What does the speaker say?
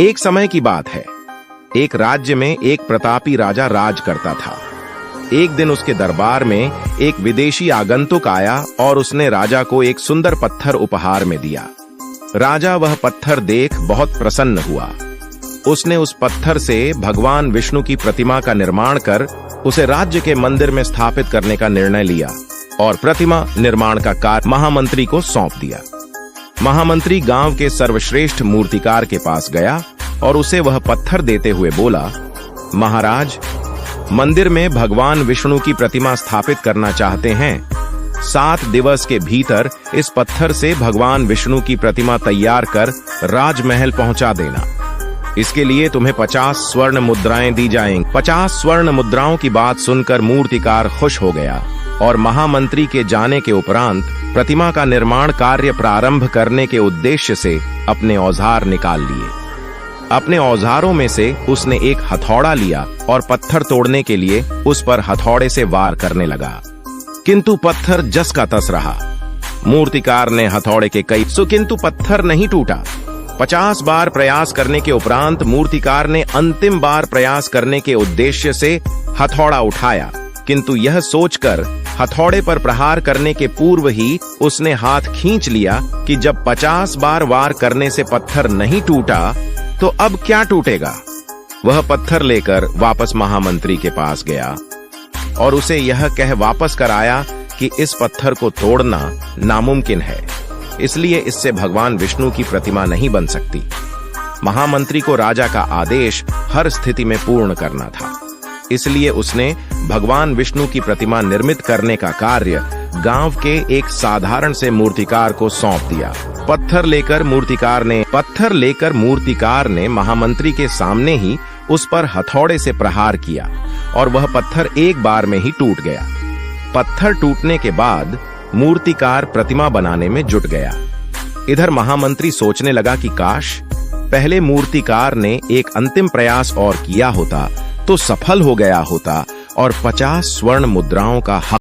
एक समय की बात है। एक राज्य में एक प्रतापी राजा राज करता था। एक दिन उसके दरबार में एक विदेशी आगंतुक आया और उसने राजा को एक सुंदर पत्थर उपहार में दिया। राजा वह पत्थर देख बहुत प्रसन्न हुआ। उसने उस पत्थर से भगवान विष्णु की प्रतिमा का निर्माण कर उसे राज्य के मंदिर में स्थापित करने का निर्णय लिया और प्रतिमा निर्माण का कार्य महामंत्री को सौंप दिया। महामंत्री गांव के सर्वश्रेष्ठ मूर्तिकार के पास गया और उसे वह पत्थर देते हुए बोला, महाराज, मंदिर में भगवान विष्णु की प्रतिमा स्थापित करना चाहते हैं। 7 दिवस के भीतर इस पत्थर से भगवान विष्णु की प्रतिमा तैयार कर राजमहल पहुंचा देना। इसके लिए तुम्हें 50 स्वर्ण मुद्राएं दी जाएंगी। 50 स्वर्ण मुद्राओं की बात सुनकर मूर्तिकार खुश हो गया और महामंत्री के जाने के उपरांत प्रतिमा का निर्माण कार्य प्रारंभ करने के उद्देश्य से अपने औजार निकाल लिए। अपने औजारों में से उसने एक हथौड़ा लिया और पत्थर तोड़ने के लिए उस पर हथौड़े से वार करने लगा, किंतु पत्थर जस का तस रहा। मूर्तिकार ने हथौड़े के किंतु पत्थर नहीं टूटा। 50 बार प्रयास करने के उपरांत मूर्तिकार ने अंतिम बार प्रयास करने के उद्देश्य से हथौड़ा उठाया, किंतु यह सोचकर हथौड़े पर प्रहार करने के पूर्व ही उसने हाथ खींच लिया कि जब 50 बार वार करने से पत्थर नहीं टूटा तो अब क्या टूटेगा। वह पत्थर लेकर वापस महामंत्री के पास गया और उसे यह कह वापस कर आया कि इस पत्थर को तोड़ना नामुमकिन है, इसलिए इससे भगवान विष्णु की प्रतिमा नहीं बन सकती। महामंत्री को राजा का आदेश हर स्थिति में पूर्ण करना था, इसलिए उसने भगवान विष्णु की प्रतिमा निर्मित करने का कार्य गांव के एक साधारण से मूर्तिकार को सौंप दिया। पत्थर लेकर मूर्तिकार ने महामंत्री के सामने ही उस पर हथौड़े से प्रहार किया और वह पत्थर एक बार में ही टूट गया। पत्थर टूटने के बाद मूर्तिकार प्रतिमा बनाने में जुट गया। इधर महामंत्री सोचने लगा कि काश पहले मूर्तिकार ने एक अंतिम प्रयास और किया होता तो सफल हो गया होता और 50 स्वर्ण मुद्राओं का हक